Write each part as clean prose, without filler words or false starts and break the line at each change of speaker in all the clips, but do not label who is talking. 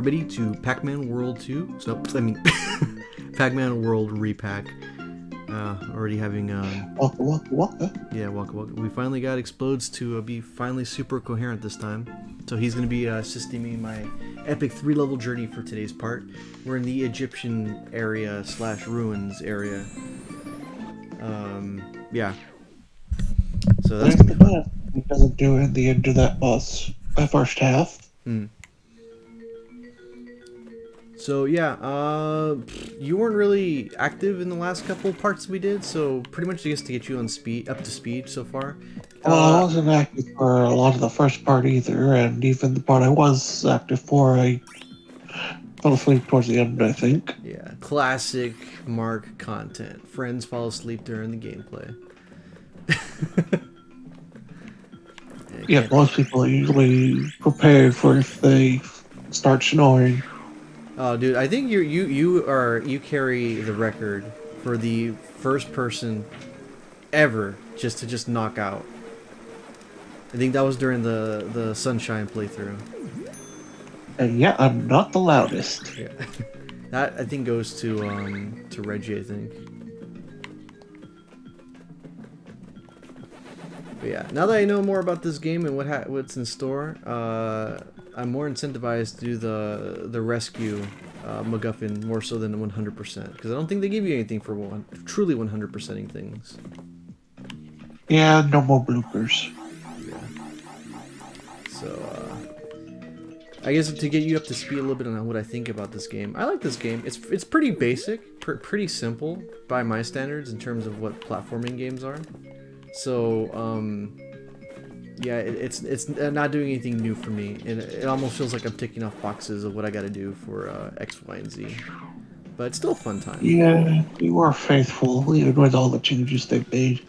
Everybody to Pac-Man World 2. So, I mean, Pac-Man World Re-Pac. Already having,
Waka waka waka.
yeah, Waka Waka. We finally got Explodes to be finally super coherent this time. So he's going to be assisting me in my epic 3-level journey for today's part. We're in the Egyptian area / ruins area. Yeah. So that's
There's
going to
the
be fun.
best. It doesn't do it at the end of that boss. My first half.
Hmm. So yeah, you weren't really active in the last couple parts we did, so pretty much just to get you up to speed so far.
Well, I
Uh,
wasn't active for a lot of the first part either, and even the part I was active for, I fell asleep towards the end, I think.
yeah, classic Mark content. Friends fall asleep during the gameplay. Yeah,
Yeah,
can't.
most people are usually prepared for if they start snoring.
Oh, dude, I think you carry the record for the first person ever just knock out. I think that was during the Sunshine playthrough.
And yeah, I'm not the loudest.
Yeah. That I think goes to Reggie, I think. But yeah, now that I know more about this game and what's in store, I'm more incentivized to do the rescue MacGuffin more so than 100%, because I don't think they give you anything for truly 100%ing things.
Yeah, no more bloopers.
Yeah. So I guess to get you up to speed a little bit on what I think about this game, I like this game. It's pretty basic, pretty simple by my standards in terms of what platforming games are. So yeah, it's not doing anything new for me, and it almost feels like I'm ticking off boxes of what I got to do for X, Y, and Z. But it's still a fun time.
Yeah, you are faithful, even with all the changes they've made.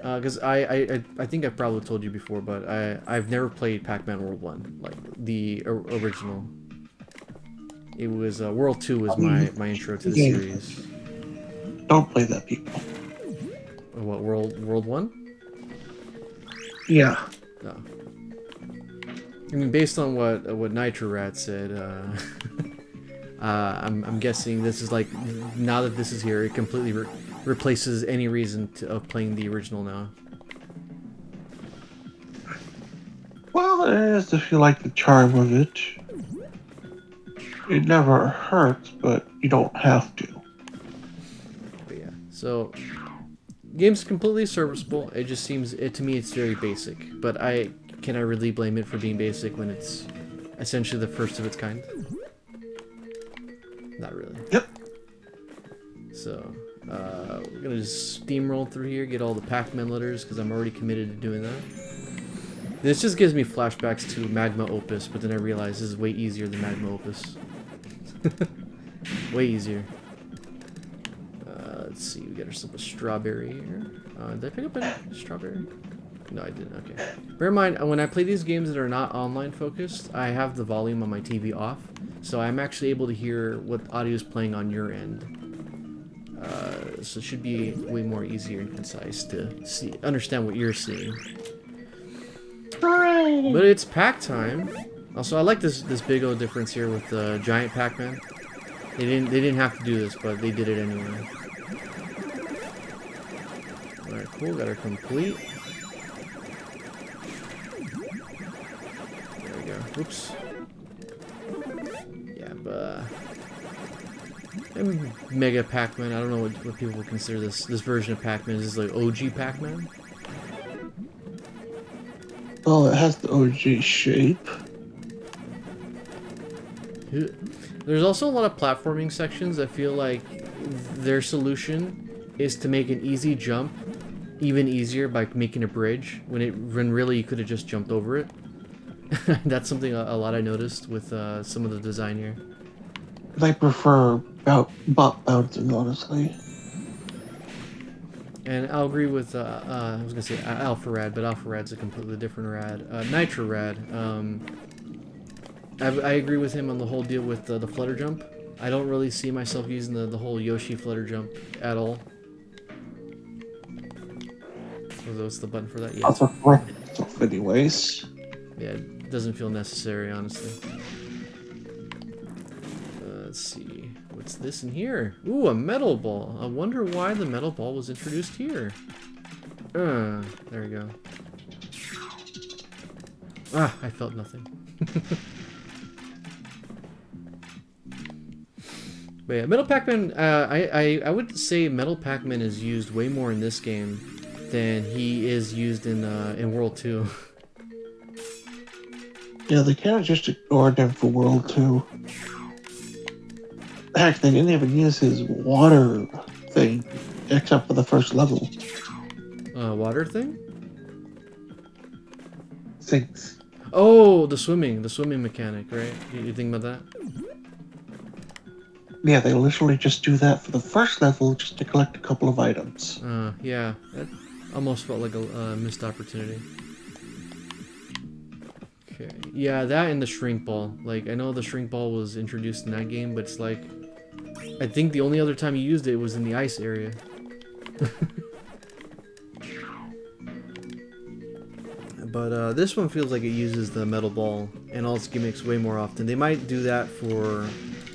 Because I think I've probably told you before, but I've never played Pac-Man World 1, like the original. It was World 2 was
I mean,
my intro to the
again,
series.
don't play that, people.
What, World 1?
Yeah.
No. I mean, based on what Nitro Rat said, I'm guessing this is like, now that this is here, it completely replaces any reason of playing the original now.
Well, it is if you like the charm of it. It never hurts, but you don't have to.
But yeah, so game's completely serviceable. It just seems to me it's very basic. But can I really blame it for being basic when it's essentially the first of its kind? Not really.
Yep.
So we're gonna just steamroll through here, get all the Pac-Man letters because I'm already committed to doing that. This just gives me flashbacks to Magma Opus, but then I realize this is way easier than Magma Opus. Way easier. Let's see, we got ourselves a strawberry here. Did I pick up a strawberry? No, I didn't. Okay. Bear in mind, when I play these games that are not online focused, I have the volume on my TV off, so I'm actually able to hear what audio is playing on your end. So it should be way more easier and concise to understand what you're seeing.
Hooray!
But it's pack time. Also, I like this big old difference here with the giant Pac-Man. They didn't have to do this, but they did it anyway. Alright, cool. Got her complete. There we go. Oops. Yeah, but Mega Pac-Man. I don't know what people would consider this version of Pac-Man. Is this like OG Pac-Man?
Well, it has the OG shape.
There's also a lot of platforming sections that feel like their solution is to make an easy jump even easier by making a bridge when really you could have just jumped over it. That's something a lot I noticed with some of the design here.
I prefer bot bouncing, honestly.
And I'll agree with I was gonna say Alpha Rad, but Alpha Rad's a completely different rad. Nitro Rad. I agree with him on the whole deal with the flutter jump. I don't really see myself using the whole Yoshi flutter jump at all. Oh, that's the button for that? Yeah.
That's a correct stuff anyways.
Yeah. doesn't feel necessary, honestly. Let's see. What's this in here? Ooh, a metal ball. I wonder why the metal ball was introduced here. There we go. Ah, I felt nothing. But yeah, Metal Pac-Man, I would say Metal Pac-Man is used way more in this game than he is used in World 2.
Yeah, they kind of just ignored him for World 2. Heck, they didn't even use his water thing, except for the first level.
Water thing?
Things.
Oh, the swimming mechanic, right? You think about that?
Yeah, they literally just do that for the first level just to collect a couple of items.
Yeah, that almost felt like a missed opportunity. Okay, yeah, that and the shrink ball. Like, I know the shrink ball was introduced in that game, but it's like, I think the only other time you used it was in the ice area. But this one feels like it uses the metal ball and all its gimmicks way more often. They might do that for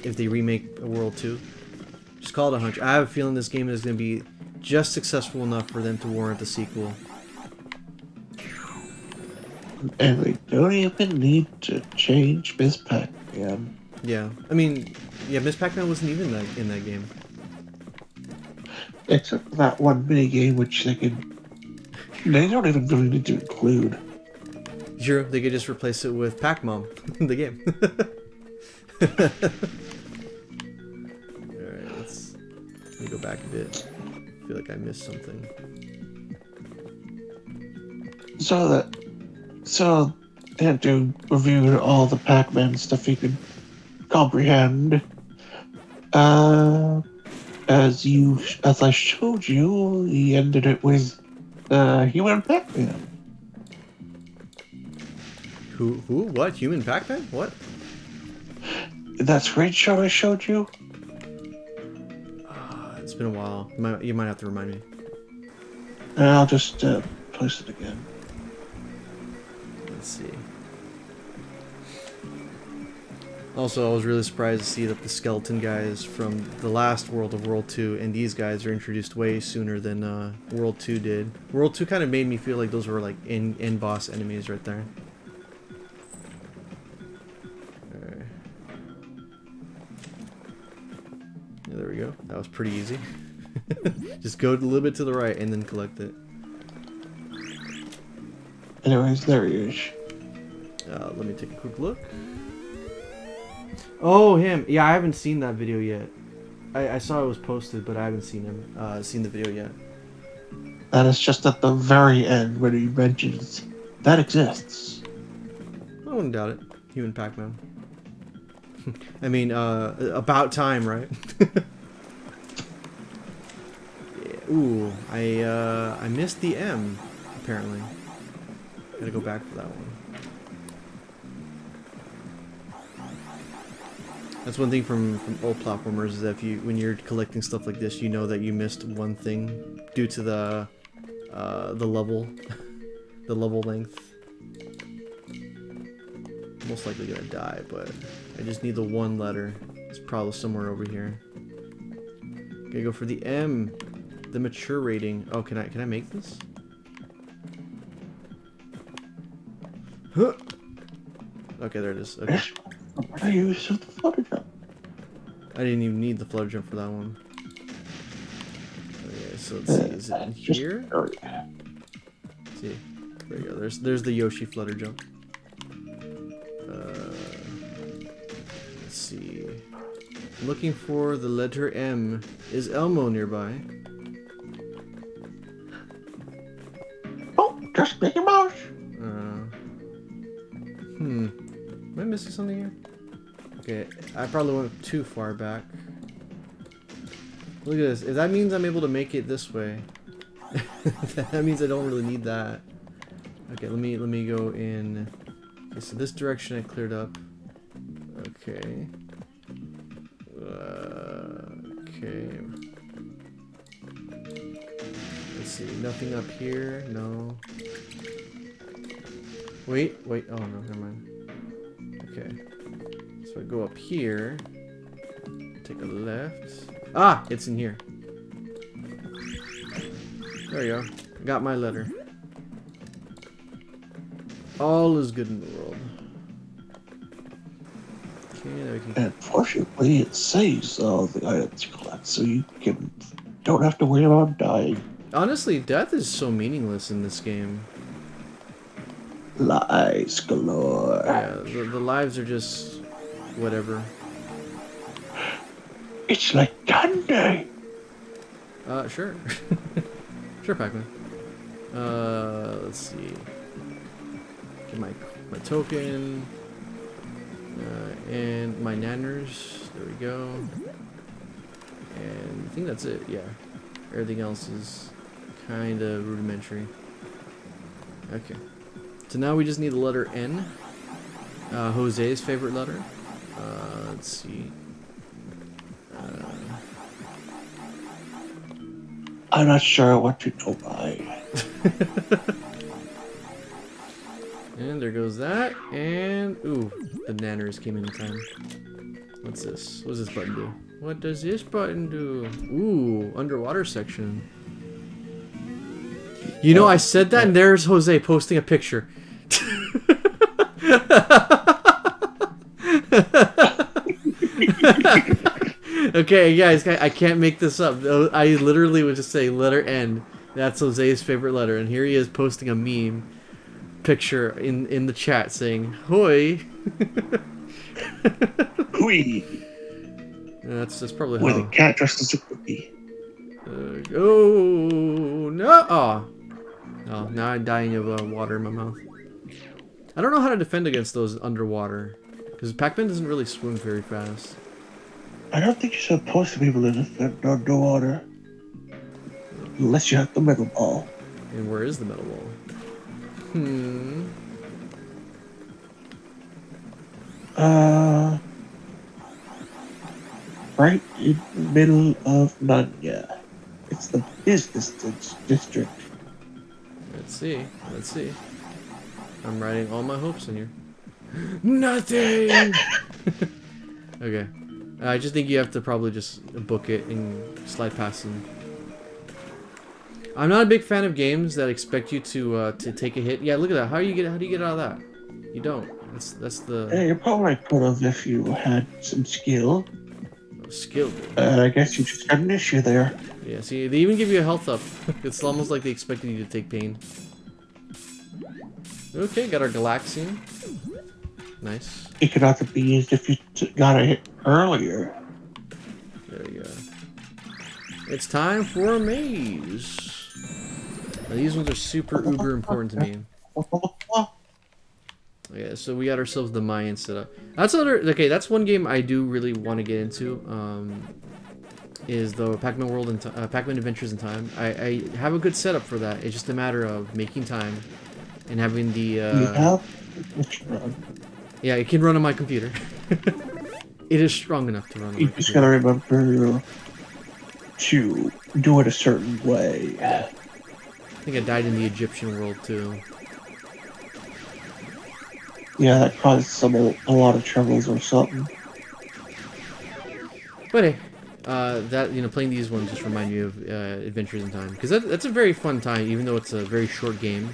if they remake a World 2. Just call it a hunch. I have a feeling this game is going to be just successful enough for them to warrant a sequel.
And they don't even need to change Miss Pac-Man.
Yeah, I mean, yeah, Miss Pac-Man wasn't even in that game.
Except for that one mini game which they don't even really need to include.
Sure, they could just replace it with Pac-Mom, the game. Alright, let me go back a bit. I feel like I missed something.
So they had to review all the Pac-Man stuff you could comprehend. As I showed you, he ended it with human Pac-Man.
Who? What? Human Pac-Man? What?
That screenshot I showed you?
It's been a while. You might have to remind me.
I'll just place it again.
Let's see. Also, I was really surprised to see that the skeleton guys from the last World of World 2 and these guys are introduced way sooner than World 2 did. World 2 kind of made me feel like those were like in-boss enemies right there. Alright. Yeah, there we go. That was pretty easy. Just go a little bit to the right and then collect it.
Anyways, there he is.
Let me take a quick look. Oh, him. Yeah, I haven't seen that video yet. I saw it was posted, but I haven't seen the video yet.
That is just at the very end when he mentions that exists.
I wouldn't doubt it. Human Pac-Man. I mean, about time, right? Yeah. Ooh, I missed the M, apparently. Gotta go back for that one. That's one thing from old platformers is that when you're collecting stuff like this, you know that you missed one thing due to the level, the level length. Most likely gonna die, but I just need the one letter. It's probably somewhere over here. Gotta go for the M, the mature rating. Oh, can I make this? Huh. Okay, there it is. Okay.
I used the flutter jump.
I didn't even need the flutter jump for that one. Okay, so let's see. Is it in here? Let's see. There you go. There's the Yoshi flutter jump. Let's see. I'm looking for the letter M. Is Elmo nearby?
Oh, just Mickey Mouse.
Am I missing something here? Okay, I probably went too far back. Look at this. If that means I'm able to make it this way, that means I don't really need that. Okay, let me go in. Okay, so this direction I cleared up. Okay. Okay. Let's see. Nothing up here. No. Wait. Oh, no, never mind. Okay. So I go up here. Take a left. Ah! It's in here. There you go. Got my letter. All is good in the world. Okay, now we can...
And fortunately, it saves all the items you collect, so you don't have to worry about dying.
Honestly, death is so meaningless in this game.
Lies galore.
Yeah, the lives are just... whatever.
It's like candy.
Sure. Sure, Pac-Man. Let's see. Get my token. And my nanners. There we go. And I think that's it, yeah. Everything else is kind of rudimentary. Okay. So now we just need the letter N. Jose's favorite letter. Let's see.
I'm not sure what to go by.
And there goes that. And, ooh, the nanners came in time. What's this? What does this button do? What does this button do? Ooh, underwater section. You know, I said that, and there's Jose posting a picture. Okay, guys, I can't make this up. I literally would just say letter N. That's Jose's favorite letter, and here he is posting a meme picture in the chat saying "Hoi."
Hui.
That's probably
With a
how.
cat dressed as a cookie.
Oh no! Oh, now I'm dying of water in my mouth. I don't know how to defend against those underwater, because Pac-Man doesn't really swim very fast.
I don't think you're supposed to be able to defend underwater. Unless you have the metal ball.
And where is the metal wall?
Right in the middle of Nanya. It's the business district.
Let's see. Let's see. I'm writing all my hopes in here. Nothing! Okay. I just think you have to probably just book it and slide past them. I'm not a big fan of games that expect you to take a hit. Yeah, look at that. How do you get out of that? You don't. That's the
Yeah, you probably could have if you had some skill.
skill.
I guess you just had an issue there.
Yeah, see, they even give you a health up. It's almost like they expected you to take pain. Okay, got our Galaxian. Nice.
It could have to be used if you got a hit earlier.
There you go. It's time for a maze. Now, these ones are super uber important to me. Yeah, so we got ourselves the Mayan setup. That's that's one game I do really want to get into. Is the Pac-Man World and Pac-Man Adventures in Time. I have a good setup for that. It's just a matter of making time and having the.
You have?
Yeah, it can run on my computer. It is strong enough to run on my
You
computer.
just gotta remember to do it a certain way.
I think I died in the Egyptian world too.
Yeah, that caused a lot of troubles or something.
But hey, that playing these ones just remind me of Adventures in Time, because that's a very fun time, even though it's a very short game.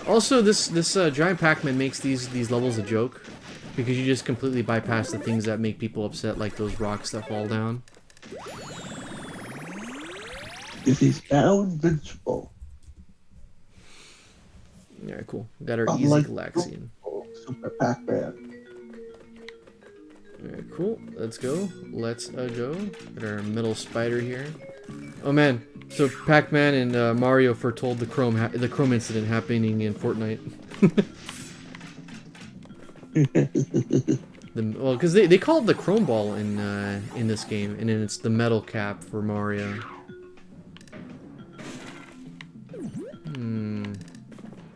Also, this giant Pac-Man makes these levels a joke, because you just completely bypass the things that make people upset, like those rocks that fall down.
It is now invincible.
Yeah, cool. We got our easy
Unlike
Galaxian.
Super Pac-Man.
Alright, cool. Let's go. Let's go. Got our middle spider here. Oh man, so Pac-Man and Mario foretold the Chrome incident happening in Fortnite. Well, because they call it the Chrome Ball in this game, and then it's the metal cap for Mario.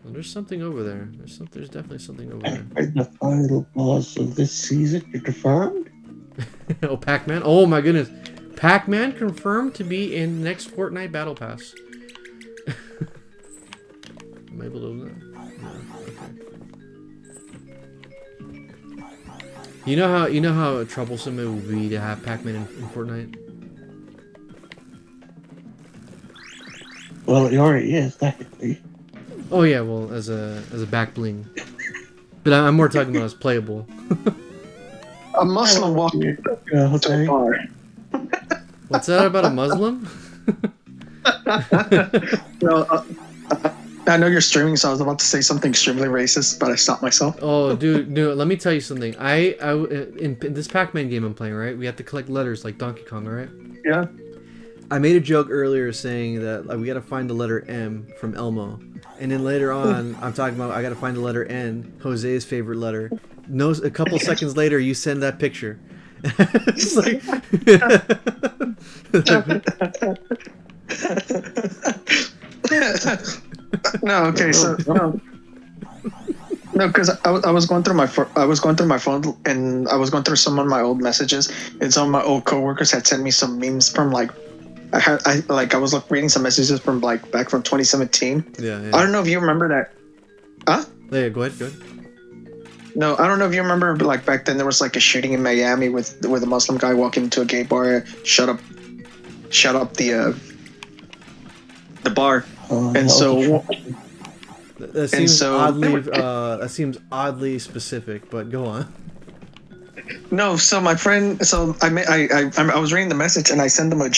Well, there's something over there. There's definitely something over there.
And the final boss of this season, you're confirmed?
Oh, Pac-Man? Oh my goodness. Pac-Man confirmed to be in next Fortnite Battle Pass. Am I able to open that? No. Okay. You know how troublesome it would be to have Pac-Man in Fortnite?
Well, it already is, technically.
Oh yeah, well as a back bling. But I'm more talking about as playable.
A Muslim walking so
Okay.
far.
What's that about a Muslim?
No, I know you're streaming, so I was about to say something extremely racist, but I stopped myself.
Oh, dude, let me tell you something. In this Pac-Man game I'm playing, right? We have to collect letters like Donkey Kong, right?
Yeah.
I made a joke earlier saying that we gotta find the letter M from Elmo, and then later on I'm talking about I gotta find the letter N, Jose's favorite letter. No, a couple seconds later you send that picture. It's like
No, okay, so no, because I was going through my phone and I was going through some of my old messages, and some of my old coworkers had sent me some memes from like I was reading some messages from like back from 2017.
yeah.
I don't know if you remember that. Huh?
Yeah, go ahead.
No, I don't know if you remember, but like back then there was like a shooting in Miami with a Muslim guy walking into a gay bar, shut up the bar, and so.
That seems
so-
oddly specific, but go on.
No, so my friend, so I was reading the message and I sent them I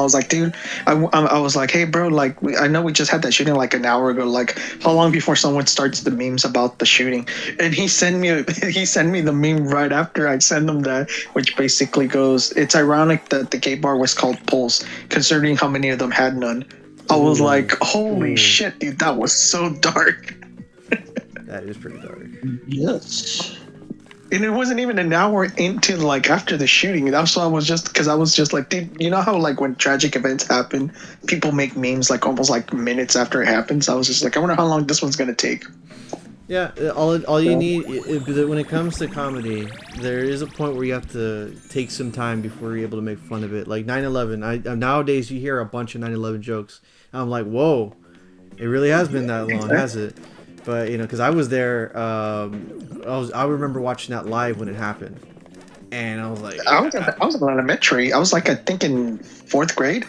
was like, dude, I was like, hey bro, like I know we just had that shooting like an hour ago, like how long before someone starts the memes about the shooting? And he sent me the meme right after I sent him that, which basically goes, it's ironic that the gay bar was called Pulse, considering how many of them had none. I was like, holy shit, dude, that was so dark.
That is pretty dark.
Yes.
And it wasn't even an hour into like after the shooting. That's why I was just like, dude, you know how like when tragic events happen, people make memes like almost like minutes after it happens. I was just like, I wonder how long this one's gonna take.
Yeah, all you need when it comes to comedy, there is a point where you have to take some time before you're able to make fun of it. Like 9/11, nowadays you hear a bunch of 9/11 jokes. And I'm like, whoa, it really has been that long, has it? But you know, because I was there, I remember watching that live when it happened, and I was like,
I was in elementary. I was like, I think in 4th grade.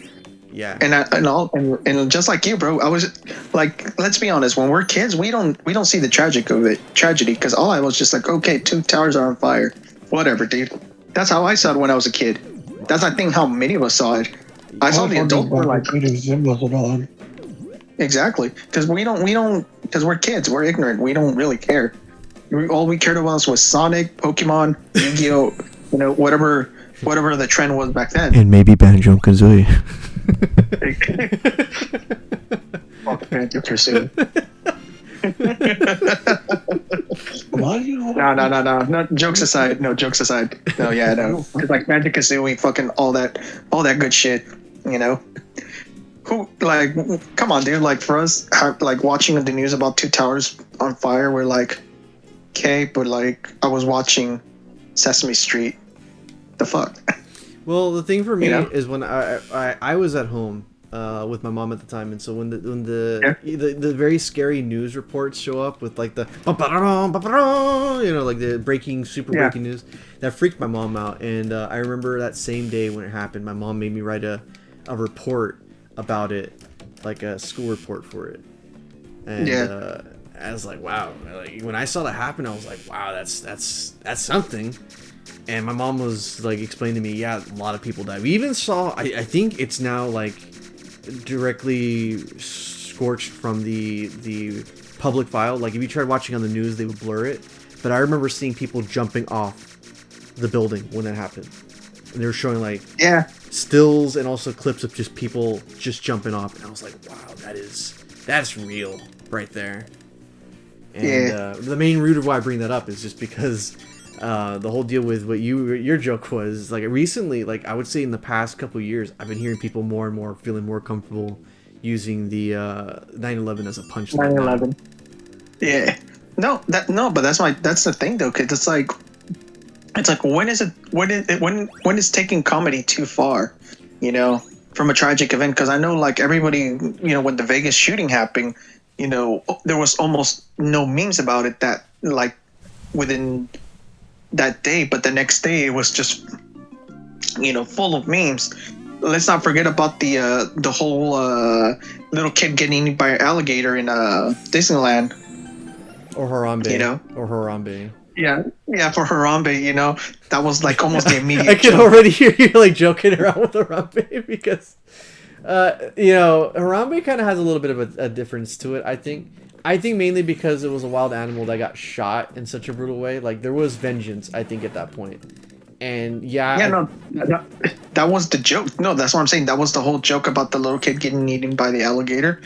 yeah.
And just like you, bro, I was like, let's be honest. When we're kids, we don't see the tragedy, because all I was just like, okay, 2 towers are on fire, whatever, dude. That's how I saw it when I was a kid. That's I think how many of us saw it. I saw the adult were like, exactly, because because we're kids, we're ignorant, we don't really care. All we cared about was Sonic, Pokemon, Yu-Gi-Oh, you know, whatever the trend was back then.
And maybe Banjo-Kazooie.
Fuck Banjo-Kazooie.
Why do you?
No. Jokes aside. No, yeah, no. Because like Banjo-Kazooie, fucking all that good shit, you know. Who like? Come on, dude. Like for us, like watching the news about 2 towers on fire, we're like, okay, but like I was watching Sesame Street. The fuck.
Well, the thing for me
You know?
is when I was at home with my mom at the time, and so when the very scary news reports show up with like the you know, like the breaking news, that freaked my mom out. And I remember that same day when it happened, my mom made me write a report about it, like a school report for it. And I was like, wow. Like when I saw that happen, I was like, wow, that's something. And my mom was like explaining to me, yeah, a lot of people died. We even saw, I think it's now like directly scorched from the public file. Like if you tried watching on the news, they would blur it. But I remember seeing people jumping off the building when that happened. And they were showing like stills and also clips of just people just jumping off. And I was like, wow, that's real right there. And the main root of why I bring that up is just because the whole deal with what your joke was, like recently, like I would say in the past couple of years, I've been hearing people more and more feeling more comfortable using the 9/11 as a punchline.
9/11. Yeah. But that's the thing though, because it's like when is taking comedy too far, you know, from a tragic event? Because I know like everybody, you know, when the Vegas shooting happened, there was almost no memes about it that like within that day, but the next day it was just full of memes. Let's not forget about the whole little kid getting eaten by an alligator in Disneyland.
Or Harambe.
You know?
Or Harambe.
Yeah, for Harambe, that was like almost the immediate.
I can
joke.
already hear you like joking around with Harambe because, Harambe kind of has a little bit of a difference to it. I think mainly because it was a wild animal that got shot in such a brutal way. Like there was vengeance, I think, at that point. And
No, that was the joke. No, that's what I'm saying. That was the whole joke about the little kid getting eaten by the alligator.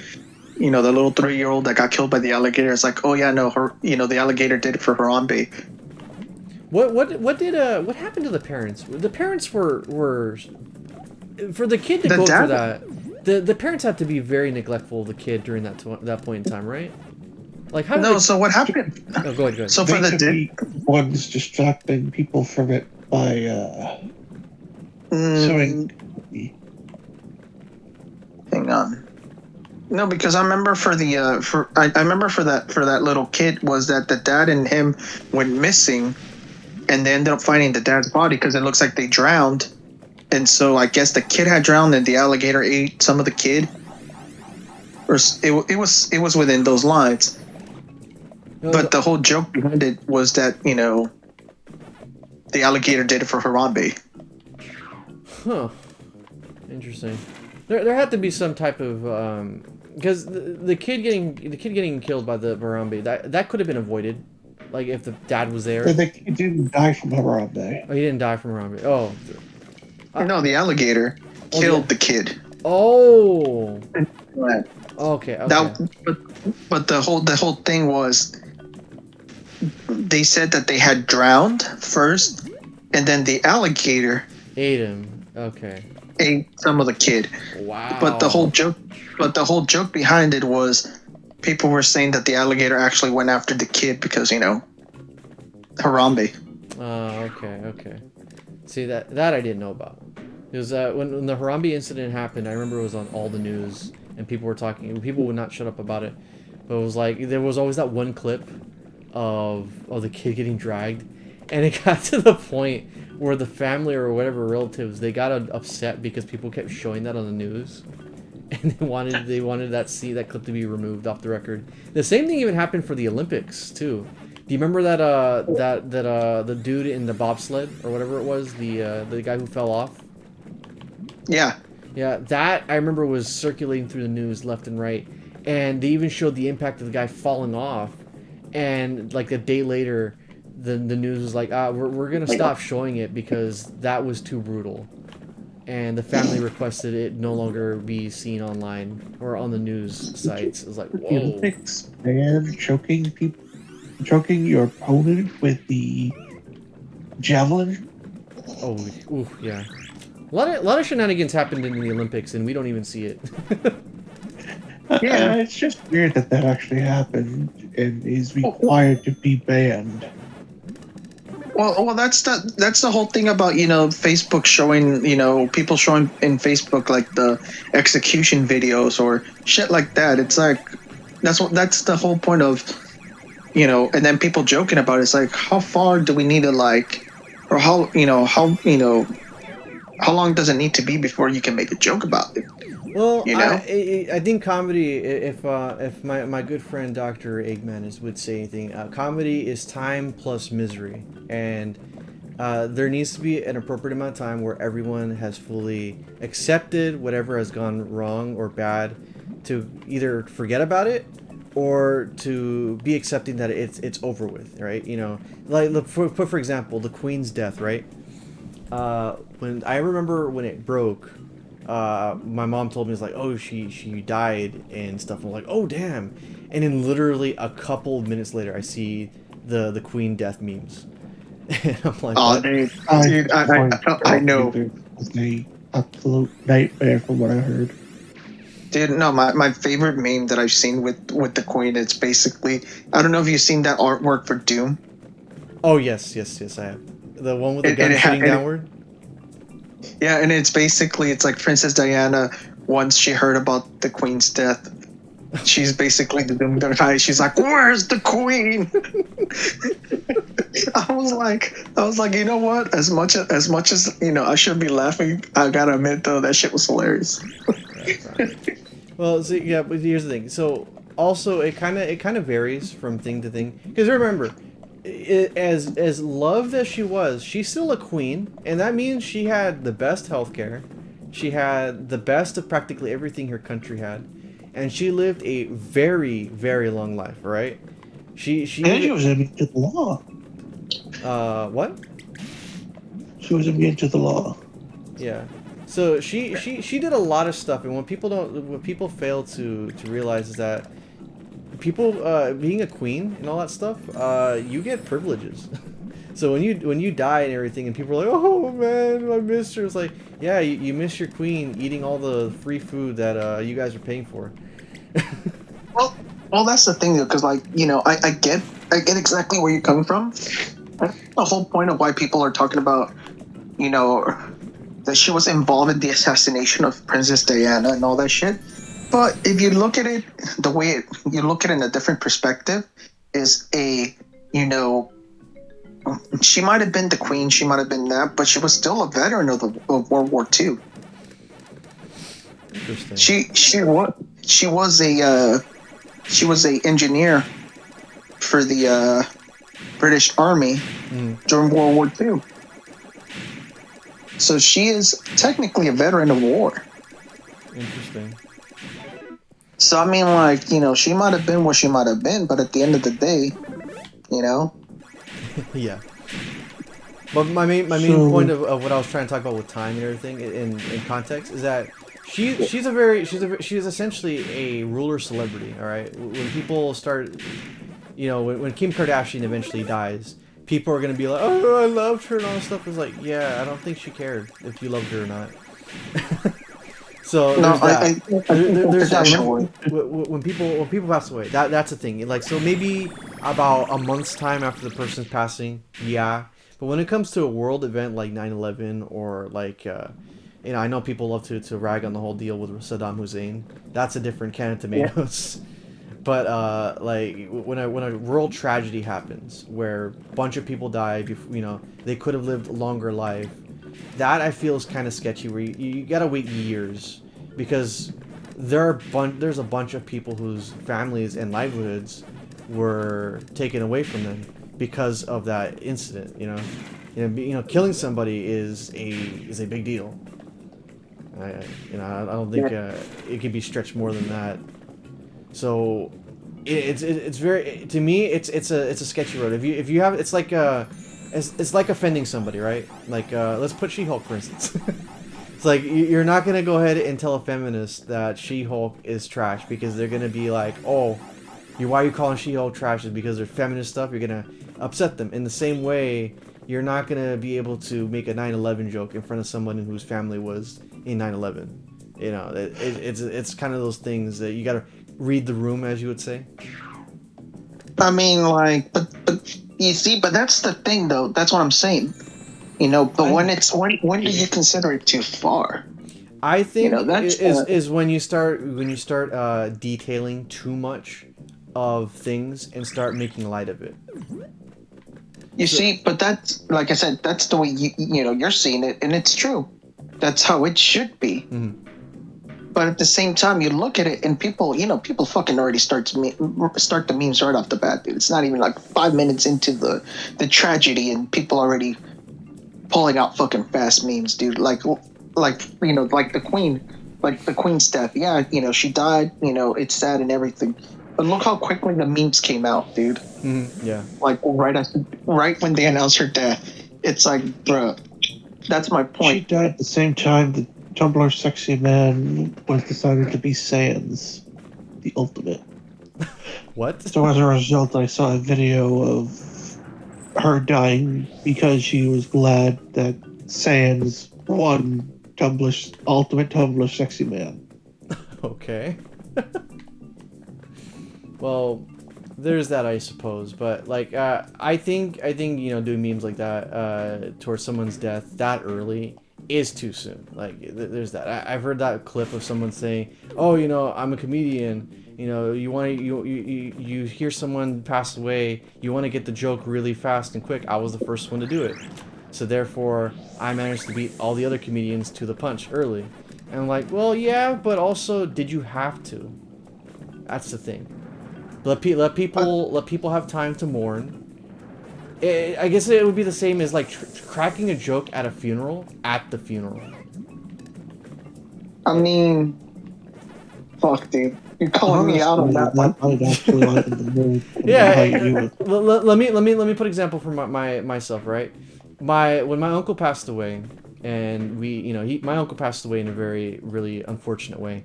The little 3-year-old that got killed by the alligator. It's like, oh yeah, no, the alligator did it for Harambe.
What happened to the parents? The parents were for the kid to
The
go
dad-
through that. The parents had to be very neglectful of the kid during that point in time, right? Like how? Did
No,
they...
so what happened?
Oh, go ahead.
So for
They
the
could be ones distracting people from it by showing.
Hang on. No, because I remember I remember for that little kid was that the dad and him went missing, and they ended up finding the dad's body because it looks like they drowned, and so I guess the kid had drowned and the alligator ate some of the kid, or it was within those lines. But the whole joke behind it was that the alligator did it for Harambe.
Huh. Interesting. There had to be some type of because the kid getting killed by the Harambe, that could have been avoided, like if the dad was there.
The kid didn't die from Harambe.
Oh, he didn't die from Harambe. Oh.
No, the alligator killed the kid.
Oh.
Right.
Okay.
But the whole thing was they said that they had drowned first, and then the alligator
Ate him. Okay.
ate some of the kid.
Wow.
But the whole joke behind it was people were saying that the alligator actually went after the kid because Harambe.
Oh, okay. See that I didn't know about. It was when the Harambe incident happened. I remember it was on all the news and people were talking. People would not shut up about it. But it was like there was always that one clip of the kid getting dragged, and it got to the point where the family or whatever relatives, they got upset because people kept showing that on the news, and they wanted that clip to be removed off the record. The same thing even happened for the Olympics too. Do you remember that the dude in the bobsled or whatever it was, the guy who fell off?
Yeah.
Yeah, that I remember was circulating through the news left and right, and they even showed the impact of the guy falling off, and like a day later, the news was like, we're gonna stop showing it because that was too brutal, and the family requested it no longer be seen online or on the news sites. It was like, whoa.
Olympics and choking your opponent with the javelin.
Oh, ooh, yeah. A lot of shenanigans happened in the Olympics, and we don't even see it.
Yeah.
It's just weird that actually happened and is required to be banned.
Well, that's the whole thing about Facebook showing people showing in Facebook like the execution videos or shit like that. It's like that's the whole point of and then people joking about it. It's like, how far do we need to or how long does it need to be before you can make a joke about it?
Well, I think comedy, if my good friend Dr. Eggman would say anything, comedy is time plus misery, and there needs to be an appropriate amount of time where everyone has fully accepted whatever has gone wrong or bad, to either forget about it or to be accepting that it's over with, right? Like for example, the Queen's death, right? When I remember when it broke, my mom told me, it's like, oh, she died and stuff. I'm like, oh damn. And then literally a couple of minutes later, I see the Queen death memes. And I'm like,
oh,
what?
dude, I know.
It's an absolute nightmare from what I heard.
Dude, no, my favorite meme that I've seen with the Queen, it's basically, I don't know if you've seen that artwork for Doom.
Oh yes, I have. The one with the gun shooting downward?
Yeah, and it's like Princess Diana, once she heard about the Queen's death, She's basically the Doom Guy. She's like, "Where's the queen?" I was like, you know what? As much as I should be laughing. I gotta admit though, that shit was hilarious.
Well, see, yeah, but here's the thing. So, also, it kind of varies from thing to thing. Because remember, as loved as she was, she's still a queen, and that means she had the best healthcare. She had the best of practically everything her country had, and she lived a very, very long life. Right? She
And she was immune to the law.
what?
She was immune to the law.
Yeah. So she did a lot of stuff, and what people fail to realize is that people being a queen and all that stuff, you get privileges. So when you die and everything, and people are like, "Oh man, I missed her," it's like, yeah, you miss your queen eating all the free food that you guys are paying for.
Well, that's the thing though, because I get exactly where you're coming from. That's the whole point of why people are talking about, you know, that she was involved in the assassination of Princess Diana and all that shit. But if you look at it the way you look at it in a different perspective, is she might have been the queen, she might have been that, but she was still a veteran of World War II.
Interesting.
She was a engineer for the British Army during World War II. So she is technically a veteran of war.
Interesting.
So I mean, she might have been what she might have been, but at the end of the day,
Yeah. But my main point of what I was trying to talk about with time and everything in context is that she's essentially a ruler celebrity. All right. When people start, when Kim Kardashian eventually dies, people are gonna be like, "Oh, I loved her," and all this stuff. It's like, yeah, I don't think she cared if you loved her or not. So
no,
there's that.
Sure.
When people pass away, that's the thing. Like, so maybe about a month's time after the person's passing, yeah. But when it comes to a world event like 9/11 or like, I know people love to rag on the whole deal with Saddam Hussein. That's a different can of tomatoes. Yeah. But like when a world tragedy happens where a bunch of people die, they could have lived a longer life. That I feel is kind of sketchy. Where you gotta wait years because there's a bunch of people whose families and livelihoods were taken away from them because of that incident. Killing somebody is a big deal. I don't think it can be stretched more than that. So it's very, to me, it's a sketchy road. If you have, it's like offending somebody, right? Like let's put She-Hulk for instance. It's like you're not gonna go ahead and tell a feminist that She-Hulk is trash because they're gonna be like, oh, why are you calling She-Hulk trash? Is because they're feminist stuff. You're gonna upset them. In the same way, you're not gonna be able to make a 9/11 joke in front of someone whose family was in 9/11. It's kind of those things that you gotta read the room, as you would say.
I mean, but you see, but that's the thing, though. That's what I'm saying. But when do you consider it too far?
I think is when you start detailing too much of things and start making light of it.
You see, but that's, like I said, that's the way you're seeing it, and it's true. That's how it should be.
Mm-hmm.
But at the same time, you look at it, and people fucking already start the memes right off the bat, dude. It's not even like 5 minutes into the tragedy, and people already pulling out fucking fast memes, dude. Like the queen stuff. Yeah, she died. It's sad and everything. But look how quickly the memes came out, dude.
Mm-hmm. Yeah.
Like right when they announced her death, it's like, bruh, that's my point.
She died at the same time the Tumblr sexy man was decided to be Sans, the ultimate.
What?
So as a result, I saw a video of her dying because she was glad that Sans won Tumblr's ultimate Tumblr sexy man.
Okay. Well, there's that, I suppose. But like, I think doing memes like that towards someone's death that early is too soon. Like, there's that. I've heard that clip of someone saying, "Oh, I'm a comedian, You know, you hear someone pass away, you want to get the joke really fast and quick. I was the first one to do it. So therefore, I managed to beat all the other comedians to the punch early. And I'm like, well, yeah, but also, did you have to? That's the thing. Let people have time to mourn. I guess it would be the same as like cracking a joke at a funeral at the funeral.
I mean, fuck, dude. You're calling me out on that one.
Might actually lighten the mood.
Yeah,
How you do it.
let me put example for myself, right? When my uncle passed away, and my uncle passed away in a very really unfortunate way,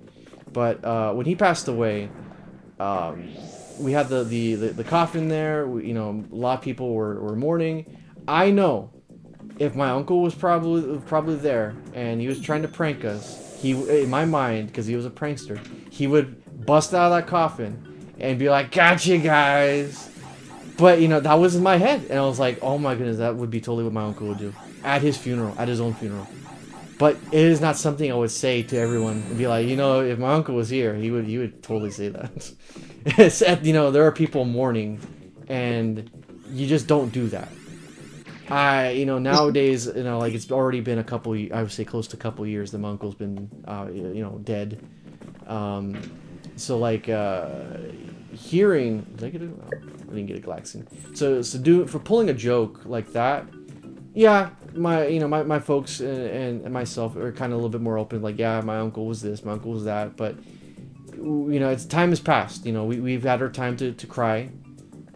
but when he passed away, we had the coffin there. A lot of people were mourning. I know if my uncle was probably there and he was trying to prank us, he in my mind, because he was a prankster, he would bust out of that coffin and be like, "Gotcha, guys." But that was in my head, and I was like, "Oh my goodness, that would be totally what my uncle would do at his funeral, at his own funeral." But it is not something I would say to everyone and be like, if my uncle was here, he would totally say that. There are people mourning, and you just don't do that. Nowadays, like it's already been I would say close to a couple years that my uncle's been, dead. So like, hearing, did I get it? Oh, I didn't get it, Glaxon. So for pulling a joke like that, yeah, my folks and myself are kind of a little bit more open. Like, yeah, my uncle was this, my uncle was that, but it's time has passed. We've had our time to cry,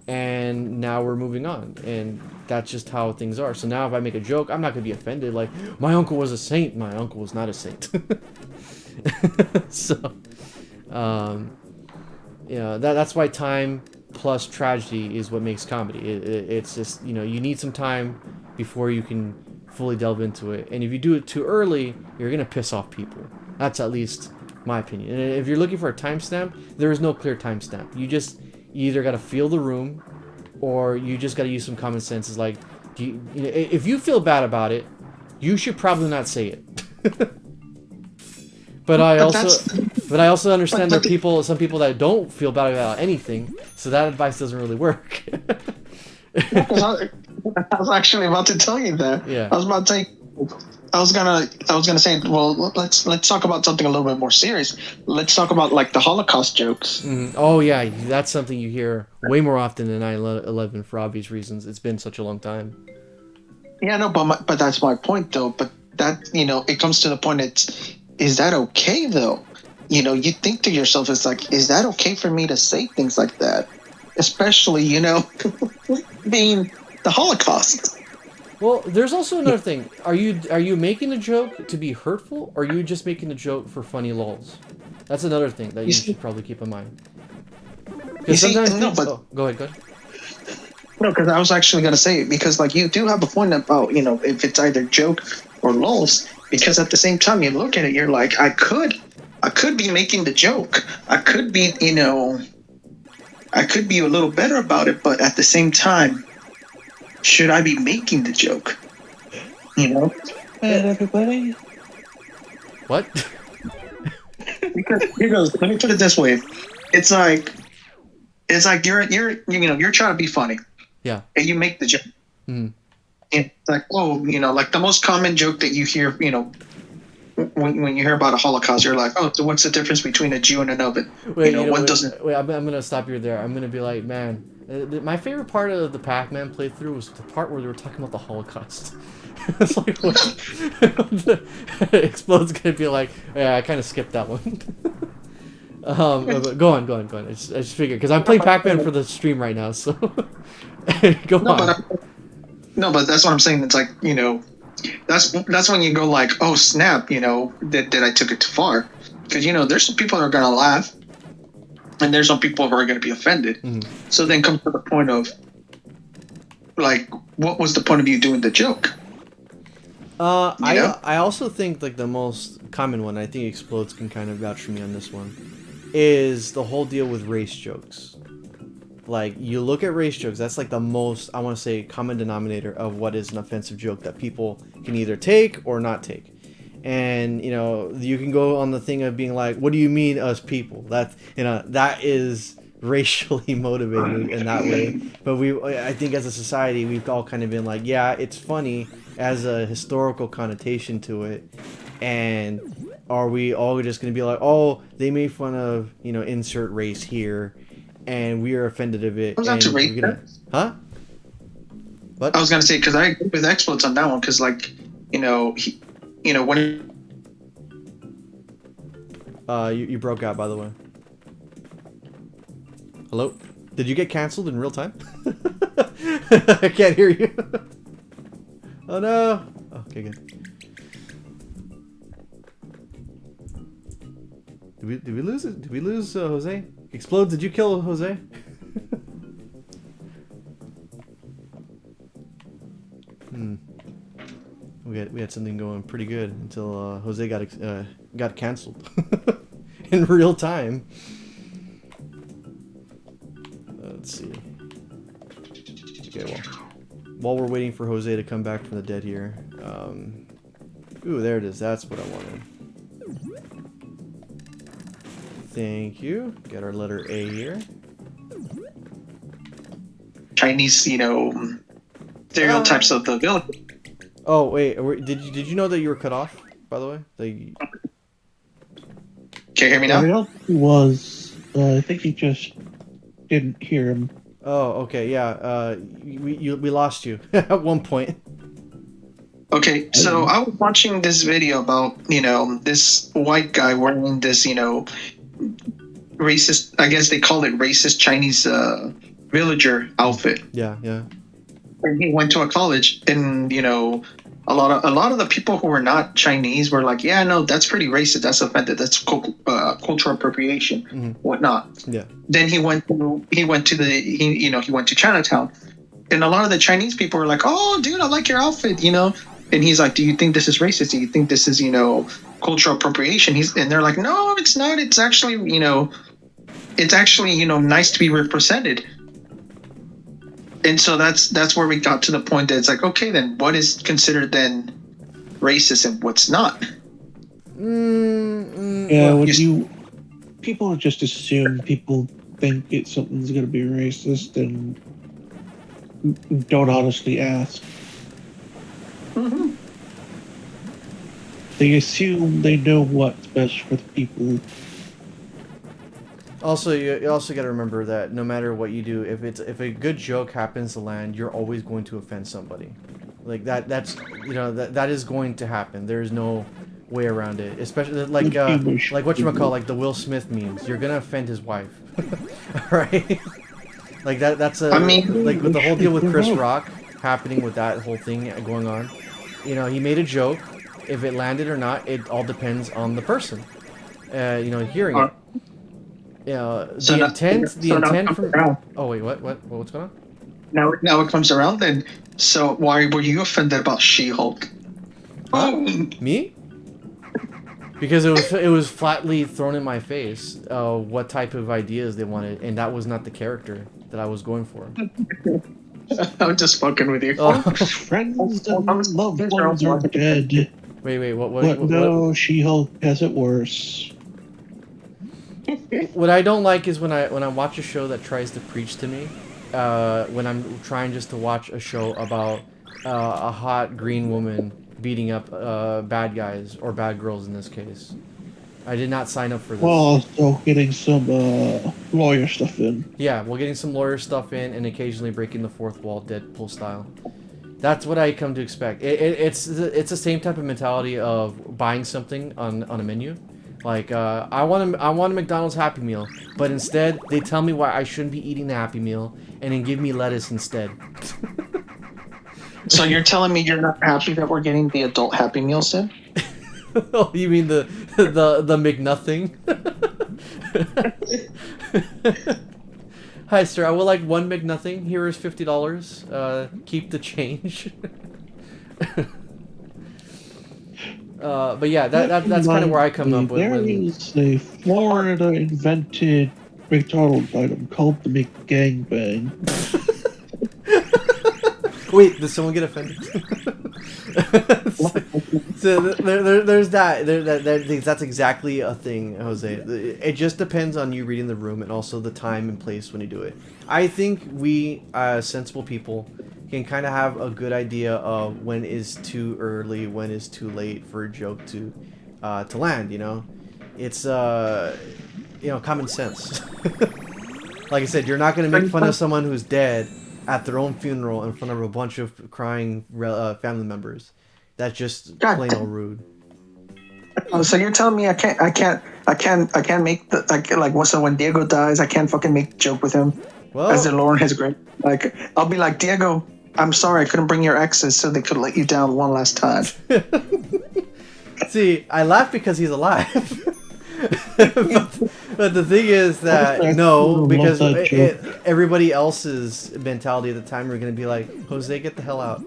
and now we're moving on, and that's just how things are. So now if I make a joke, I'm not gonna be offended. Like, my uncle was a saint. My uncle was not a saint. So, that's why time plus tragedy is what makes comedy. It's just you need some time before you can fully delve into it, and if you do it too early, you're gonna piss off people. That's at least my opinion. And if you're looking for a timestamp, there is no clear timestamp. You either gotta feel the room, or you just gotta use some common sense. It's like, if you feel bad about it, you should probably not say it. But I also understand there are some people that don't feel bad about anything, so that advice doesn't really work.
I was actually about to tell you that.
Yeah.
I was gonna say, well, let's talk about something a little bit more serious. Let's talk about like the Holocaust jokes.
Oh yeah, that's something you hear way more often than 9/11 for obvious reasons. It's been such a long time.
Yeah, no, but that's my point though. But that it comes to the point. Is that okay though? You think to yourself, it's like, is that okay for me to say things like that? Especially, being the Holocaust.
Well, there's also another thing. Are you making a joke to be hurtful, or are you just making a joke for funny lulz? That's another thing that you should probably keep in mind. Because sometimes go ahead.
No, because I was actually gonna say it, because like you do have a point about if it's either joke or lulz, because at the same time you look at it, you're like, I could be making the joke. I could be I could be a little better about it, but at the same time, should I be making the joke?
And everybody.
What?
Because let me put it this way: it's like you're trying to be funny.
Yeah.
And you make the joke.
Mm.
It's like, like the most common joke that you hear, when you hear about a Holocaust, you're like, oh, so what's the difference between a Jew and an oven?
Wait,
doesn't?
Wait, I'm gonna stop you there. I'm gonna be like, man, my favorite part of the Pac-Man playthrough was the part where they were talking about the Holocaust. It's like, what? Explode's gonna be like, yeah, I kind of skipped that one. But go on. I just figured, because I'm playing Pac-Man for the stream right now, so go on.
But that's what I'm saying. It's like, that's when you go like, oh snap, that I took it too far, because there's some people that are gonna laugh, and there's some people who are gonna be offended.
Mm-hmm.
So then comes to the point of like, what was the point of you doing the joke?
I also think like the most common one, I think Explodes can kind of vouch for me on this one, is the whole deal with race jokes. Like, you look at race jokes, that's like the most, I want to say, common denominator of what is an offensive joke that people can either take or not take. And you can go on the thing of being like, what do you mean us people? That's that is racially motivated in that way. But I think as a society, we've all kind of been like, yeah, it's funny as a historical connotation to it. And are we all just going to be like, oh, they made fun of, insert race here, and we are offended of it?
Comes down to race.
Huh? What?
I was gonna say, because I agree with experts on that one, because like, when.
You broke out, by the way. Hello? Did you get canceled in real time? I can't hear you. Oh no. Okay, good. Did we lose it? Did we lose Jose? Explode, did you kill Jose? We had something going pretty good until Jose got canceled in real time. Let's see. Okay, well, while we're waiting for Jose to come back from the dead here, ooh, there it is. That's what I wanted. Thank you. Got our letter A here.
Chinese, stereotypes of the village.
Oh wait, did you know that you were cut off? By the way,
Can you hear me now?
Ariel was. I think you just didn't hear him.
Oh, okay, yeah. We lost you at one point.
Okay, so I was watching this video about this white guy wearing this racist. I guess they call it racist Chinese villager outfit.
Yeah, yeah.
And he went to a college, and a lot of the people who were not Chinese were like, yeah, no, that's pretty racist. That's offended. That's cultural appropriation, whatnot.
Yeah.
Then he went to Chinatown, and a lot of the Chinese people were like, oh, dude, I like your outfit, And he's like, do you think this is racist? Do you think this is cultural appropriation? And they're like, no, it's not. It's actually nice to be represented. And so that's where we got to the point that it's like, okay, then what is considered then racist and what's not?
Yeah, when people just assume people think something's going to be racist and don't honestly ask.
Mm-hmm.
They assume they know what's best for the people.
Also, you also got to remember that no matter what you do, if a good joke happens to land, you're always going to offend somebody. Like that's that is going to happen. There's no way around it. Especially like whatchamacallit, like the Will Smith memes. You're gonna offend his wife, right? Like that's a.
I mean,
like with the whole deal with Chris Rock happening with that whole thing going on. He made a joke. If it landed or not, it all depends on the person. Hearing it. The intent from. Oh wait, what's going on?
Now it comes around then. So why were you offended about She-Hulk?
Me? Because it was flatly thrown in my face what type of ideas they wanted, and that was not the character that I was going for.
I'm just fucking with you.
Oh.
Friends and loved ones are dead.
Wait, what?
But no, She-Hulk has it worse.
What I don't like is when I watch a show that tries to preach to me, when I'm trying just to watch a show about a hot green woman beating up bad guys or bad girls in this case. I did not sign up for this.
Well, so getting some lawyer stuff in.
Yeah, well, getting some lawyer stuff in and occasionally breaking the fourth wall, Deadpool style. That's what I come to expect. It's the same type of mentality of buying something on a menu. Like, I want a McDonald's Happy Meal, but instead they tell me why I shouldn't be eating the Happy Meal and then give me lettuce instead.
So you're telling me you're not happy that we're getting the adult Happy Meals then?
Oh, you mean the McNothing? Hi, sir. I would like one McNothing. Here is $50. Keep the change. But yeah, that's kind of where I come up with.
There is a Florida invented McDonald's item called the McGangbang.
Wait, did someone get offended? So there's that. That's exactly a thing, Jose. It just depends on you reading the room and also the time and place when you do it. I think we, sensible people, can kind of have a good idea of when is too early, when is too late for a joke to land. You know, it's common sense. Like I said, you're not gonna make fun of someone who's dead at their own funeral in front of a bunch of crying family members. That's just plain old rude.
Oh, so you're telling me I can't make so when Diego dies, I can't fucking make a joke with him.
Well,
as the Lauren has great. Like, I'll be like, Diego, I'm sorry I couldn't bring your exes so they could let you down one last time.
See, I laugh because he's alive. but the thing is that no, because everybody else's mentality at the time are going to be like, Jose, get the hell out.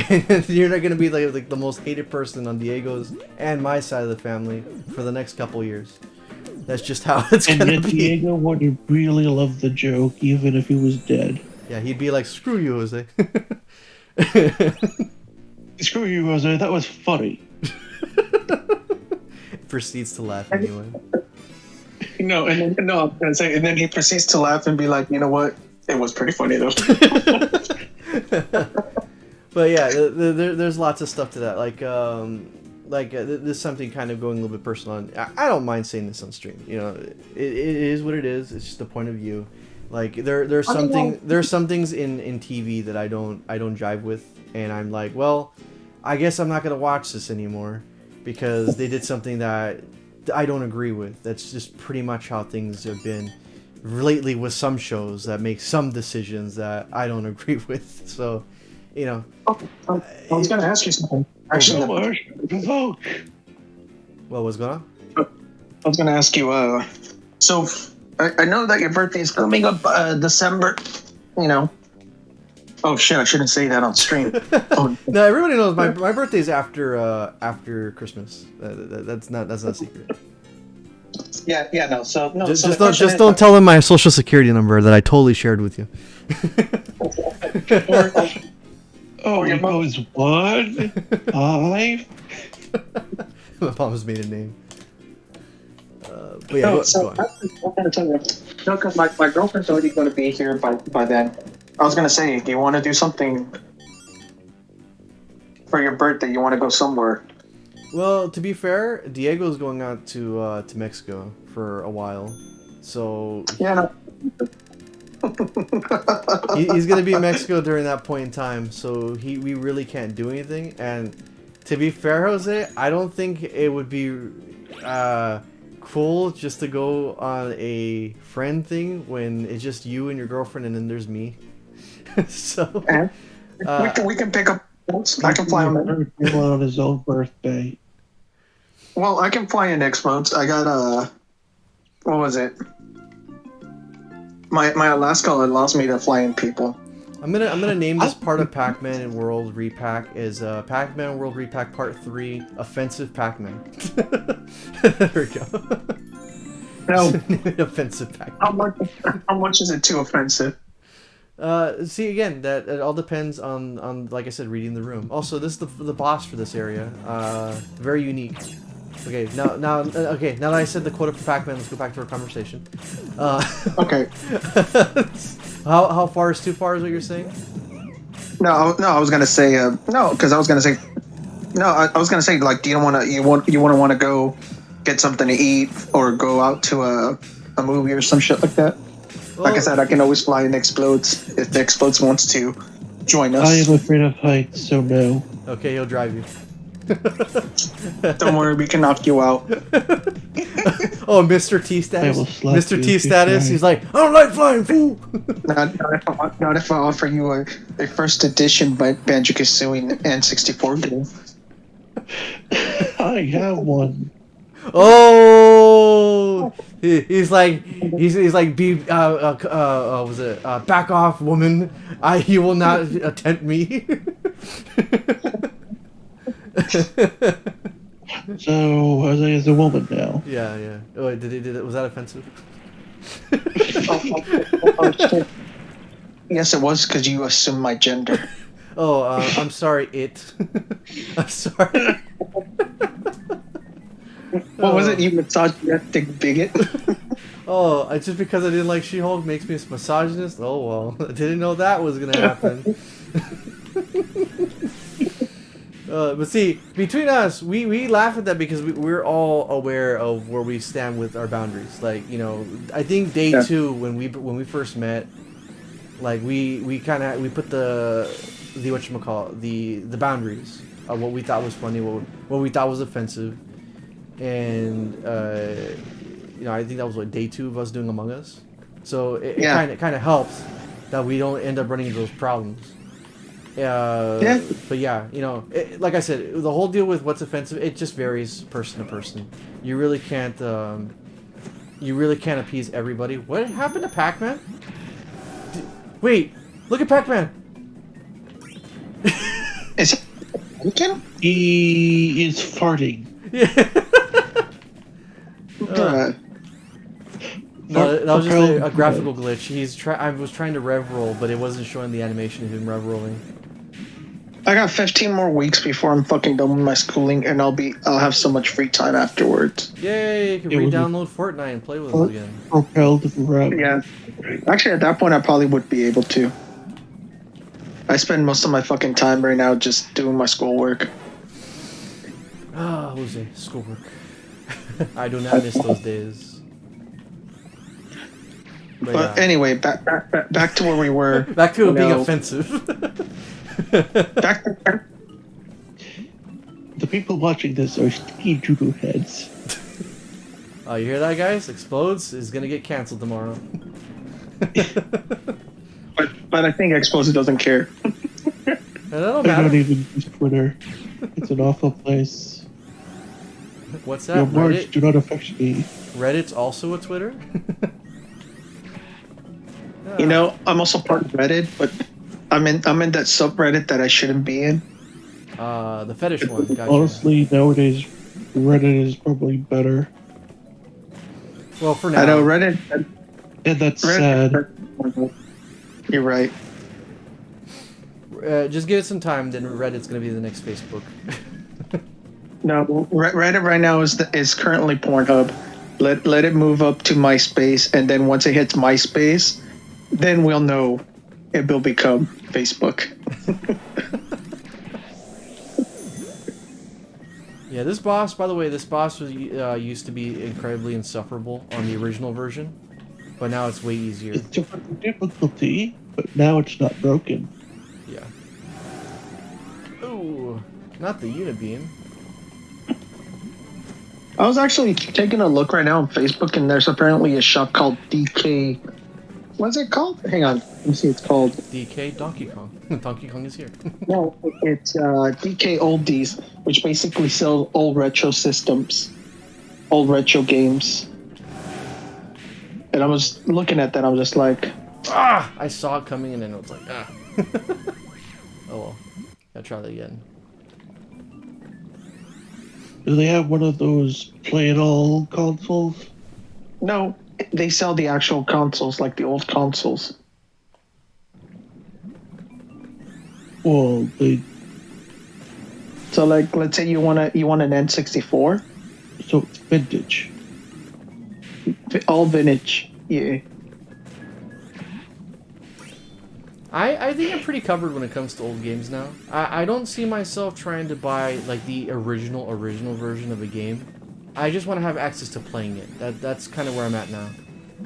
And you're not going to be like the most hated person on Diego's and my side of the family for the next couple years. That's just how it's going to be.
Diego would really love the joke, even if he was dead.
Yeah, he'd be like, screw you, Jose.
Screw you, Jose. That was funny.
Proceeds to laugh anyway.
No, I'm gonna say, and then he proceeds to laugh and be like, you know what? It was pretty funny though.
But yeah, there's lots of stuff to that. There's something kind of going a little bit personal. I don't mind saying this on stream. You know, it is what it is. It's just a point of view. Like there's some things in TV that I don't jive with, and I'm like, well, I guess I'm not gonna watch this anymore because they did something that I don't agree with. That's just pretty much how things have been lately with some shows that make some decisions that I don't agree with. So, you know.
I was gonna ask you something. Actually,
what was going on?
I was gonna ask you. So I know that your birthday is coming up December. You know. Oh shit! I shouldn't say that on stream.
No, everybody knows my birthday's after Christmas. That's not a secret.
Yeah, no. So no.
Just don't tell them my social security number that I totally shared with you.
It goes 1, 5.
My mom's maiden name. But yeah, go on.
I'm gonna tell you. No, because my girlfriend's already going to be here by then. I was gonna say, do you want to do something for your birthday? You want to go somewhere?
Well, to be fair, Diego's going out to Mexico for a while, so
yeah, no.
he's gonna be in Mexico during that point in time. So we really can't do anything. And to be fair, Jose, I don't think it would be cool just to go on a friend thing when it's just you and your girlfriend, and then there's me. So
we can pick up. I can fly
on his own birthday.
Well, I can fly in next month. I got what was it? My Alaska allows me to fly in people.
I'm gonna name this part of Pac-Man and World Re-Pac as Pac-Man World Re-Pac Part 3: Offensive Pac-Man. There we go.
No,
offensive Pac-Man.
How much is it too offensive?
See again, that it all depends on like I said, reading the room. Also, this is the boss for this area. Very unique. Okay, now that I said the quota for Pac-Man, let's go back to our conversation.
Okay.
How far is too far? Is what you're saying?
No, I was gonna say no, because I was gonna say no. I was gonna say, like, do you want to go get something to eat or go out to a movie or some shit like that? Well, like I said, I can always fly in Explodes if the Explodes wants to join us.
I am afraid of heights, so no.
Okay, he'll drive you.
Don't worry, we can knock you out.
Oh, Mr. T status. Mr. T status. He's like, I don't like flying, fool.
Not if I offer you a first edition by Banjo-Kazooie N64 game.
I have one.
Oh, he's like be was it back off, woman. You will not tempt me.
So Jose is a woman now.
Yeah. Oh, was that offensive?
Yes, it was, because you assumed my gender.
Oh, I'm sorry, it. I'm sorry.
What was it? You misogynistic bigot.
Oh, it's just because I didn't like She-Hulk makes me a misogynist? Oh, well. I didn't know that was going to happen. But see, between us, we laugh at that because we're all aware of where we stand with our boundaries. Like, you know, I think day 2 when we first met, like we put the whatchamacallit, the boundaries of what we thought was funny, what we thought was offensive, and you know, I think that was like day 2 of us doing Among Us. So it kind of helps that we don't end up running into those problems. But yeah, you know, like I said, the whole deal with what's offensive, it just varies person to person. You really can't appease everybody. What happened to Pac-Man? Wait, look at Pac-Man.
Is
He is farting.
Yeah. No, that was just a graphical glitch. I was trying to rev roll, but it wasn't showing the animation of him rev rolling.
I got 15 more weeks before I'm fucking done with my schooling, and I'll have so much free time afterwards.
Yay! You can re-download Fortnite and play with it again.
Propelled forever.
Yeah. Actually, at that point, I probably would be able to. I spend most of my fucking time right now just doing my schoolwork.
Ah, Jose, schoolwork. I do not miss those days.
But anyway, back to where we were.
Back to it being offensive.
Back to,
The people watching this are sticky doodle heads.
Oh, you hear that, guys? Explodes is gonna get canceled tomorrow.
but I think Explosive doesn't care.
That don't
I
matter.
don't even use Twitter. It's an awful place.
What's that?
Your words
Reddit?
do not affect me.
Reddit's also a Twitter?
You know, I'm also part of Reddit, but I'm in that subreddit that I shouldn't be in.
The fetish one. Gotcha.
Honestly, nowadays, Reddit is probably better.
Well, for now.
I know Reddit.
And that's sad.
You're right.
Just give it some time, then Reddit's gonna be the next Facebook.
No, Reddit right now is currently Pornhub. Let it move up to MySpace, and then once it hits MySpace, then we'll know it will become Facebook.
Yeah, this boss, by the way, was used to be incredibly insufferable on the original version, but now it's way easier.
It's different difficulty, but now it's not broken.
Yeah. Ooh, not the Unibeam.
I was actually taking a look right now on Facebook, and there's apparently a shop called DK. What's it called? Hang on, let me see. It's called
DK Donkey Kong. Donkey Kong is here.
No, it's DK Oldies, which basically sells old retro systems, old retro games. And I was looking at that, I was just like,
Ah! I saw it coming in and I was like, ah. Oh well. Gotta try that again.
Do they have one of those play-it-all consoles?
no, they sell the actual consoles, like the old consoles.
Well, they...
So, like, let's say you want an N64,
So it's vintage.
all vintage. Yeah.
I think I'm pretty covered when it comes to old games now. I don't see myself trying to buy like the original version of a game. I just want to have access to playing it. That's kind of where I'm at now.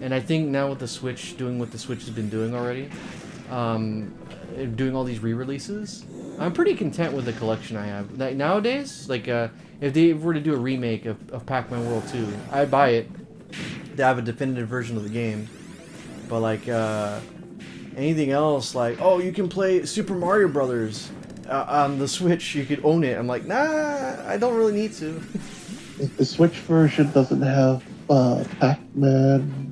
And I think now with the Switch doing what the Switch has been doing already, doing all these re-releases, I'm pretty content with the collection I have. Like, nowadays, like if they were to do a remake of Pac-Man World 2, I'd buy it to have a definitive version of the game. But like anything else, like, oh, you can play Super Mario Brothers on the Switch, you could own it. I'm like, nah, I don't really need to.
The Switch version doesn't have Pac-Man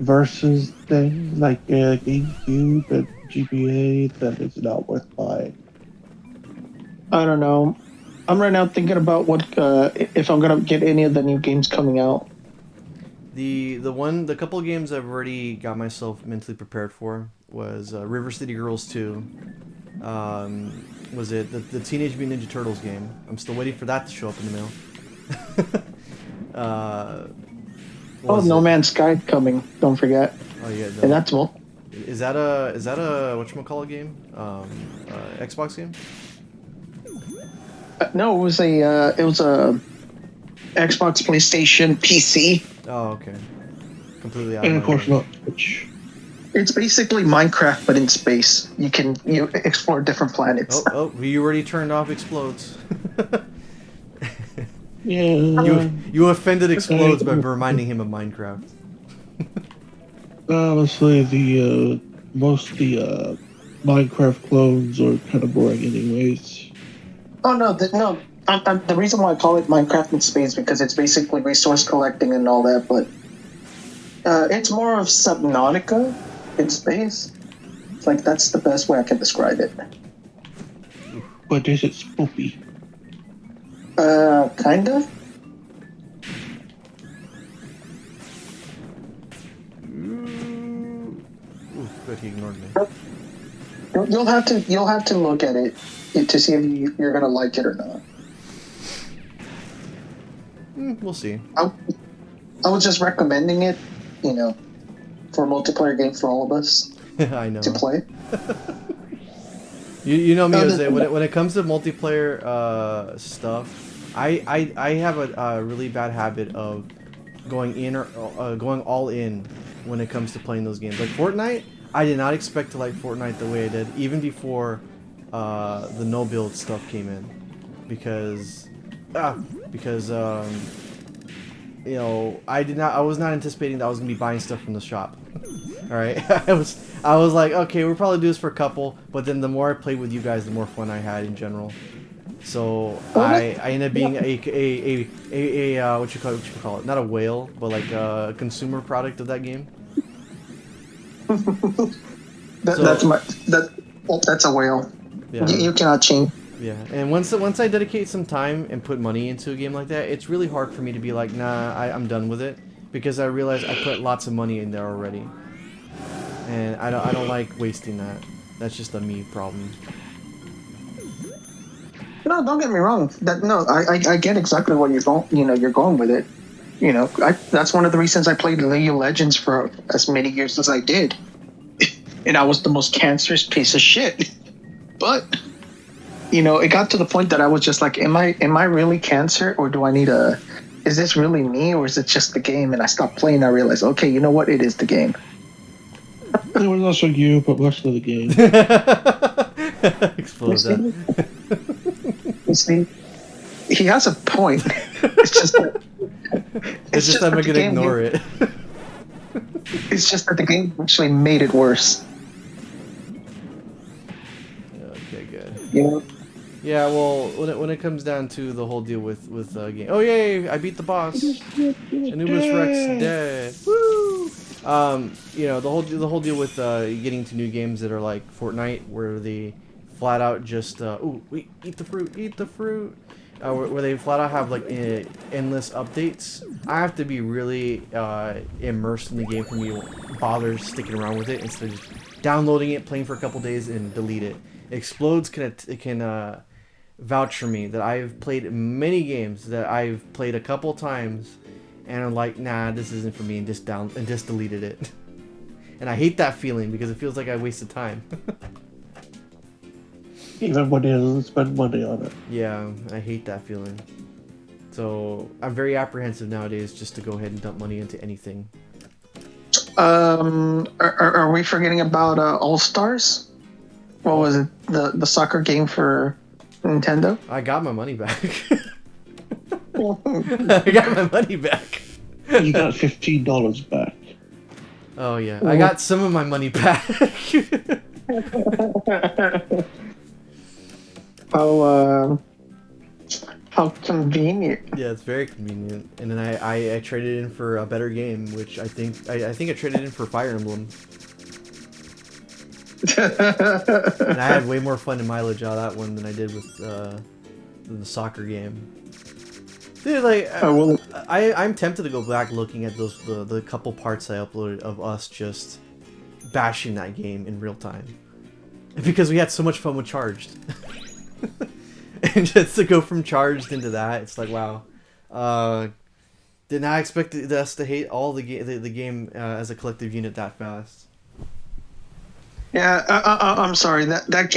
versus things like GameCube and GBA, then it's not worth buying.
I don't know. I'm right now thinking about what if I'm gonna get any of the new games coming out.
The couple of games I've already got myself mentally prepared for was River City Girls 2 Was it the Teenage Mutant Ninja Turtles game? I'm still waiting for that to show up in the mail.
Oh,
was
No
it?
Man's Sky coming. Don't forget.
Oh yeah,
And that's well.
is that a whatchamacallit game? Xbox game?
No, it was a Xbox, PlayStation, PC.
Oh okay, completely out
And
of
of
my
course
mind.
not Twitch.
It's basically Minecraft but in space. You explore different planets.
Oh, you already turned off explodes.
Yeah.
You offended explodes by reminding him of Minecraft.
Honestly, most of the Minecraft clones are kind of boring, anyways.
Oh no, no. The reason why I call it Minecraft in space because it's basically resource collecting and all that, but it's more of Subnautica in space. It's like that's the best way I can describe it.
But is it spoopy?
Kind of.
Ooh, good, he ignored me.
You'll have to look at it to see if you're gonna like it or not.
We'll see.
I was just recommending it, for a multiplayer game for all of us
I know.
to play.
You know me,
No,
Jose. When it comes to multiplayer stuff, I have a really bad habit of going going all in when it comes to playing those games. Like Fortnite, I did not expect to like Fortnite the way I did, even before the no build stuff came in, because I was not anticipating that I was gonna be buying stuff from the shop. All right, I was like, okay, we'll probably do this for a couple, but then the more I played with you guys, the more fun I had in general. So I ended up being a what you call it? Not a whale, but like a consumer product of that game.
That's a whale.
Yeah.
You cannot change.
Yeah, and once I dedicate some time and put money into a game like that, it's really hard for me to be like, nah, I'm done with it, because I realize I put lots of money in there already, and I don't like wasting that. That's just a me problem.
No, don't get me wrong. I get exactly what you're going. You're going with it. That's one of the reasons I played League of Legends for as many years as I did, and I was the most cancerous piece of shit. But it got to the point that I was just like, am I really cancer, or do I need a? Is this really me, or is it just the game? And I stopped playing. I realized, okay, you know what? It is the game.
It was also you, but most of the game.
Explode that.
You see, he has a point. It's just that,
It's just that I'm gonna ignore it.
it's just that the game actually made it worse.
Okay, good.
You
Yeah, well, when it comes down to the whole deal with game. Oh yay! I beat the boss. Anubis Rex dead. Woo! The whole deal with getting to new games that are like Fortnite, where they flat out just eat the fruit. Where they flat out have like endless updates. I have to be really immersed in the game for me to bother sticking around with it instead of just downloading it, playing for a couple days, and delete it. Explodes can vouch for me that I've played many games that I've played a couple times, and I'm like, nah, this isn't for me, and just deleted it. And I hate that feeling because it feels like I wasted time.
Even when he doesn't spend money on it.
Yeah, I hate that feeling. So I'm very apprehensive nowadays just to go ahead and dump money into anything.
Are we forgetting about All Stars? What was it? The soccer game for Nintendo?
I got my money back. I got my money back.
You got $15 back.
Oh yeah, I got some of my money back.
How convenient.
Yeah, it's very convenient. And then I traded in for a better game, which I think I traded in for Fire Emblem. And I had way more fun and mileage out of that one than I did with the soccer game. Dude, like, I'm tempted to go back looking at the couple parts I uploaded of us just bashing that game in real time. because we had so much fun with Charged. And just to go from Charged into that, it's like, wow. Did not expect us to hate all the game as a collective unit that fast.
Yeah, I'm sorry. That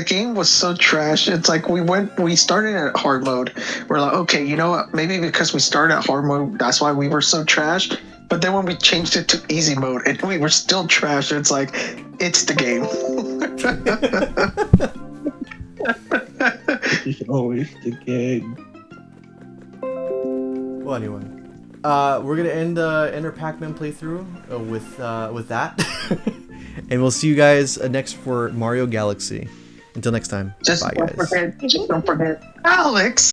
game was so trash. It's like we started at hard mode. We're like, okay, you know what? Maybe because we started at hard mode, that's why we were so trash. But then when we changed it to easy mode, and we were still trash, it's like, it's the game.
It's always the game.
Well, anyway, we're gonna end our Pac-Man playthrough with that, and we'll see you guys next for Mario Galaxy. Until next time, bye guys.
Just don't forget, Alex.